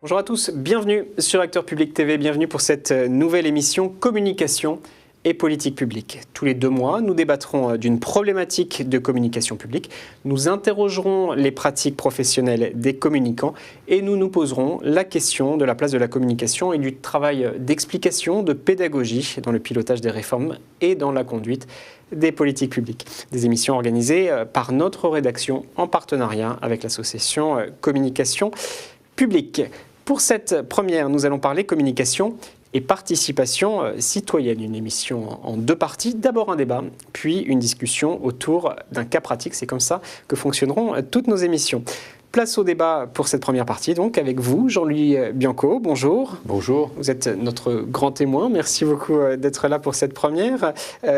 Bonjour à tous, bienvenue sur Acteurs Publics TV, bienvenue pour cette nouvelle émission Communication et politique publique. Tous les 2 mois, nous débattrons d'une problématique de communication publique, nous interrogerons les pratiques professionnelles des communicants et nous nous poserons la question de la place de la communication et du travail d'explication, de pédagogie dans le pilotage des réformes et dans la conduite des politiques publiques. Des émissions organisées par notre rédaction en partenariat avec l'association Communication Publique. Pour cette première, nous allons parler communication et participation citoyenne. Une émission en 2 parties. D'abord un débat, puis une discussion autour d'un cas pratique. C'est comme ça que fonctionneront toutes nos émissions. Place au débat pour cette première partie, donc avec vous, Jean-Louis Bianco. Bonjour. Bonjour. Vous êtes notre grand témoin. Merci beaucoup d'être là pour cette première.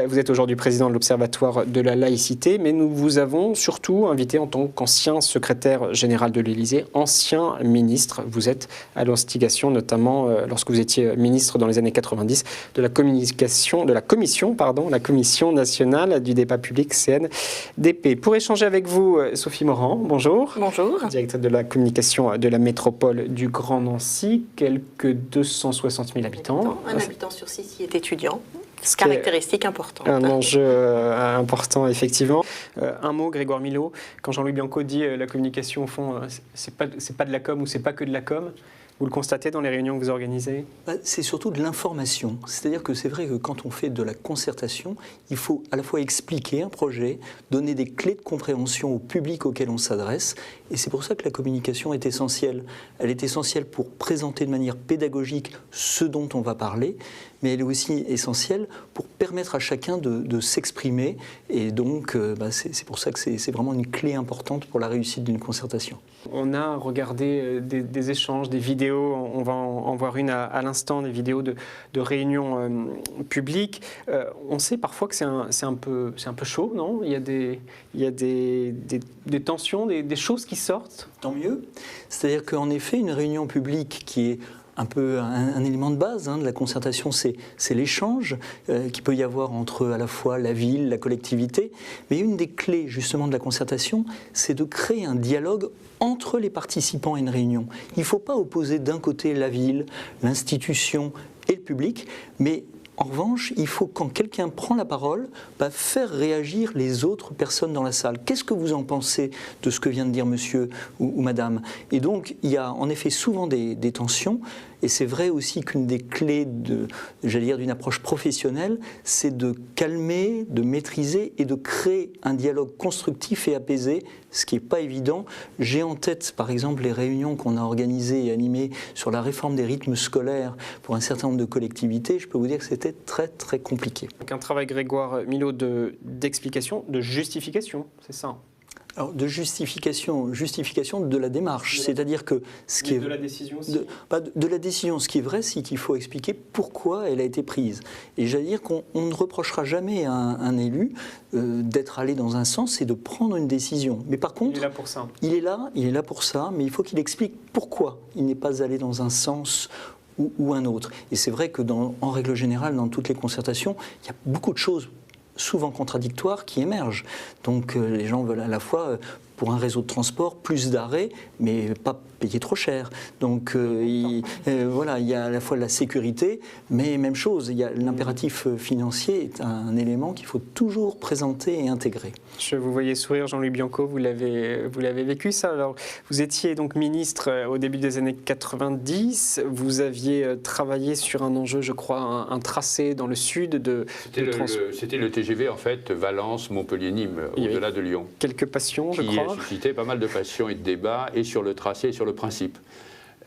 Vous êtes aujourd'hui président de l'Observatoire de la laïcité, mais nous vous avons surtout invité en tant qu'ancien secrétaire général de l'Élysée, ancien ministre. Vous êtes à l'instigation, notamment lorsque vous étiez ministre dans les années 90, de la communication, de la commission nationale du débat public CNDP. Pour échanger avec vous, Sophie Morand, bonjour. Bonjour. Directeur de la communication de la métropole du Grand Nancy, quelques 260 000 habitants. Un habitant sur 6 y est étudiant. C'est caractéristique importante. Un enjeu important, effectivement. Un mot, Grégoire Milot, quand Jean-Louis Bianco dit la communication, au fond, c'est pas de la com ou c'est pas que de la com. Vous le constatez dans les réunions que vous organisez ? C'est surtout de l'information. C'est-à-dire que c'est vrai que quand on fait de la concertation, il faut à la fois expliquer un projet, donner des clés de compréhension au public auquel on s'adresse. Et c'est pour ça que la communication est essentielle. Elle est essentielle pour présenter de manière pédagogique ce dont on va parler, mais elle est aussi essentielle pour permettre à chacun de s'exprimer. Et donc, c'est pour ça que c'est vraiment une clé importante pour la réussite d'une concertation. On a regardé des échanges, des vidéos, on va en voir une à l'instant, des vidéos de réunions publiques. On sait parfois que c'est un peu chaud, non ? Il y a des tensions, des choses qui sortent. Tant mieux. C'est-à-dire qu'en effet, une réunion publique qui est un peu un élément de base de la concertation, c'est l'échange qu'il peut y avoir entre à la fois la ville, la collectivité. Mais une des clés justement de la concertation, c'est de créer un dialogue entre les participants à une réunion. Il ne faut pas opposer d'un côté la ville, l'institution et le public, mais en revanche, il faut, quand quelqu'un prend la parole, faire réagir les autres personnes dans la salle. Qu'est-ce que vous en pensez de ce que vient de dire monsieur ou madame ? Et donc, il y a en effet souvent des tensions. Et c'est vrai aussi qu'une des clés d'une approche professionnelle, c'est de calmer, de maîtriser et de créer un dialogue constructif et apaisé, ce qui n'est pas évident. J'ai en tête, par exemple, les réunions qu'on a organisées et animées sur la réforme des rythmes scolaires pour un certain nombre de collectivités. Je peux vous dire que c'était très, très compliqué. Donc un travail, Grégoire Milot, d'explication, de justification, c'est ça ? Alors, de justification de la démarche, c'est-à-dire que ce qui est de la décision aussi. De la décision, ce qui est vrai, c'est qu'il faut expliquer pourquoi elle a été prise. Et j'allais dire qu'on ne reprochera jamais à un élu d'être allé dans un sens et de prendre une décision. Mais par contre, il est là pour ça. Il est là pour ça, mais il faut qu'il explique pourquoi il n'est pas allé dans un sens ou un autre. Et c'est vrai que en règle générale, dans toutes les concertations, il y a beaucoup de choses souvent contradictoires qui émergent. Donc les gens veulent à la fois, pour un réseau de transport, plus d'arrêts, mais pas payer trop cher. Donc il y a à la fois la sécurité, mais même chose, l'impératif financier est un élément qu'il faut toujours présenter et intégrer. Je vous voyais sourire, Jean-Louis Bianco, vous l'avez vécu ça. Alors, vous étiez donc ministre au début des années 90, vous aviez travaillé sur un enjeu, je crois, un tracé dans le sud de... C'était le TGV en fait, Valence, Montpellier, Nîmes, au-delà de Lyon. Quelques passions, je crois. Qui a suscité pas mal de passions et de débats, et sur le tracé et sur le principe.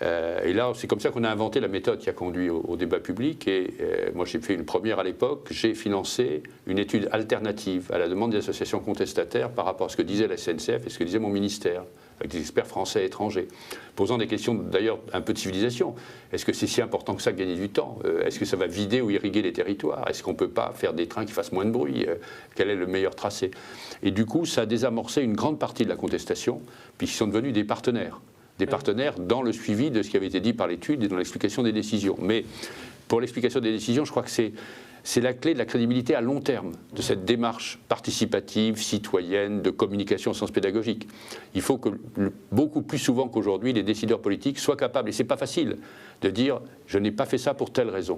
Et là, c'est comme ça qu'on a inventé la méthode qui a conduit au débat public. Et moi, j'ai fait une première à l'époque. J'ai financé une étude alternative à la demande des associations contestataires par rapport à ce que disait la SNCF et ce que disait mon ministère, avec des experts français et étrangers, posant des questions d'ailleurs un peu de civilisation. Est-ce que c'est si important que ça de gagner du temps ? Est-ce que ça va vider ou irriguer les territoires ? Est-ce qu'on ne peut pas faire des trains qui fassent moins de bruit ? Quel est le meilleur tracé ? Et du coup, ça a désamorcé une grande partie de la contestation, puisqu'ils sont devenus des partenaires dans le suivi de ce qui avait été dit par l'étude et dans l'explication des décisions. Mais pour l'explication des décisions, je crois que c'est c'est la clé de la crédibilité à long terme de cette démarche participative, citoyenne, de communication au sens pédagogique. Il faut que, beaucoup plus souvent qu'aujourd'hui, les décideurs politiques soient capables, et ce n'est pas facile, de dire « je n'ai pas fait ça pour telle raison ».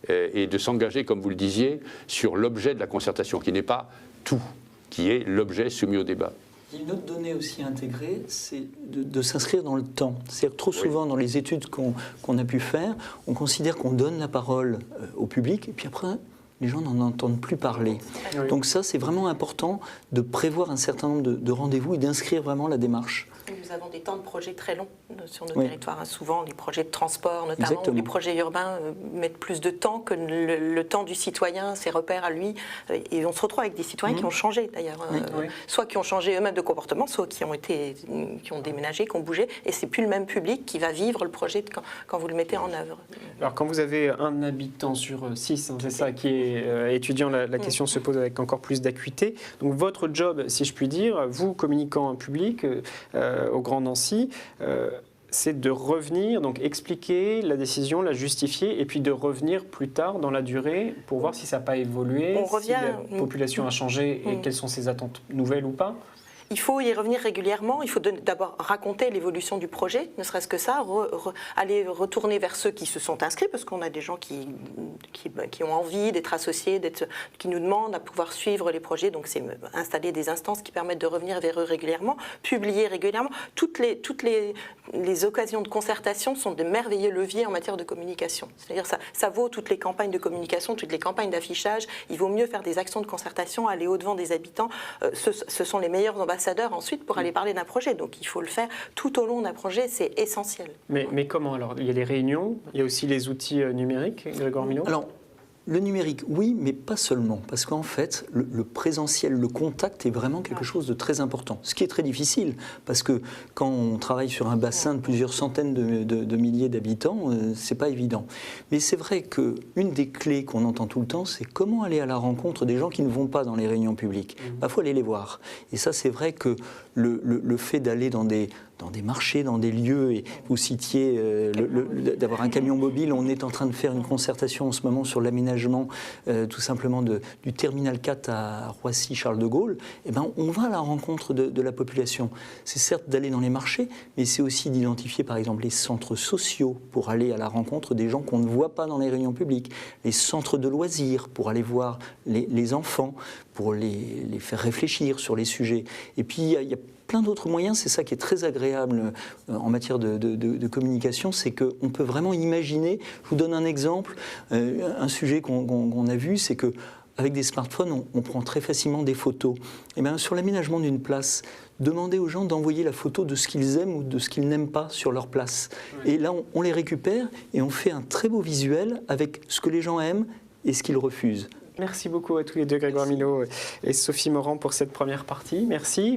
Et de s'engager, comme vous le disiez, sur l'objet de la concertation, qui n'est pas tout, qui est l'objet soumis au débat. Une autre donnée aussi intégrée, c'est de s'inscrire dans le temps. C'est-à-dire trop souvent dans les études qu'on a pu faire, on considère qu'on donne la parole au public, et puis après, les gens n'en entendent plus parler. Oui. Donc ça, c'est vraiment important de prévoir un certain nombre de rendez-vous et d'inscrire vraiment la démarche. Nous avons des temps de projets très longs sur nos Oui. territoires. Hein. Souvent, les projets de transport, notamment, Exactement. ou les projets urbains, mettent plus de temps que le temps du citoyen, ses repères à lui. Et on se retrouve avec des citoyens qui ont changé, d'ailleurs. Oui. Soit qui ont changé eux-mêmes de comportement, soit qui ont déménagé, qui ont bougé. Et c'est plus le même public qui va vivre le projet quand vous le mettez en œuvre. Alors quand vous avez un habitant sur 6, hein, c'est ça, qui est étudiant, la question se pose avec encore plus d'acuité. Donc votre job, si je puis dire, vous, communicant public au Grand Nancy, c'est de revenir, donc expliquer la décision, la justifier, et puis de revenir plus tard dans la durée pour voir si ça n'a pas évolué, si la population a changé et quelles sont ses attentes nouvelles ou pas. Il faut y revenir régulièrement, il faut d'abord raconter l'évolution du projet, ne serait-ce que ça, aller retourner vers ceux qui se sont inscrits, parce qu'on a des gens qui ont envie d'être associés, qui nous demandent à pouvoir suivre les projets, donc c'est installer des instances qui permettent de revenir vers eux régulièrement, publier régulièrement. Toutes les occasions de concertation sont de merveilleux leviers en matière de communication. C'est-à-dire ça vaut toutes les campagnes de communication, toutes les campagnes d'affichage, il vaut mieux faire des actions de concertation, aller au-devant des habitants, ce sont les meilleurs ambassadeurs ensuite pour aller parler d'un projet. Donc il faut le faire tout au long d'un projet, c'est essentiel. Mais comment alors? Il y a les réunions, il y a aussi les outils numériques, Grégoire Milot? Alors, le numérique, oui, mais pas seulement. Parce qu'en fait, le présentiel, le contact est vraiment quelque chose de très important. Ce qui est très difficile, parce que quand on travaille sur un bassin de plusieurs centaines de milliers d'habitants, c'est pas évident. Mais c'est vrai qu'une des clés qu'on entend tout le temps, c'est comment aller à la rencontre des gens qui ne vont pas dans les réunions publiques. Il faut aller les voir. Et ça, c'est vrai que le fait d'aller dans des marchés, dans des lieux, et vous citiez d'avoir un camion mobile, on est en train de faire une concertation en ce moment sur l'aménagement tout simplement du terminal 4 à Roissy-Charles de Gaulle, eh ben, on va à la rencontre de la population. C'est certes d'aller dans les marchés, mais c'est aussi d'identifier par exemple les centres sociaux pour aller à la rencontre des gens qu'on ne voit pas dans les réunions publiques, les centres de loisirs pour aller voir les enfants, pour les faire réfléchir sur les sujets. Et puis il y a plein d'autres moyens, c'est ça qui est très agréable en matière de communication, c'est qu'on peut vraiment imaginer, je vous donne un exemple, un sujet qu'on a vu, c'est que avec des smartphones, on prend très facilement des photos. Et bien, sur l'aménagement d'une place, demandez aux gens d'envoyer la photo de ce qu'ils aiment ou de ce qu'ils n'aiment pas sur leur place. Et là, on les récupère et on fait un très beau visuel avec ce que les gens aiment et ce qu'ils refusent. Merci beaucoup à tous les deux, Grégoire Milot et Sophie Morand, pour cette première partie. Merci.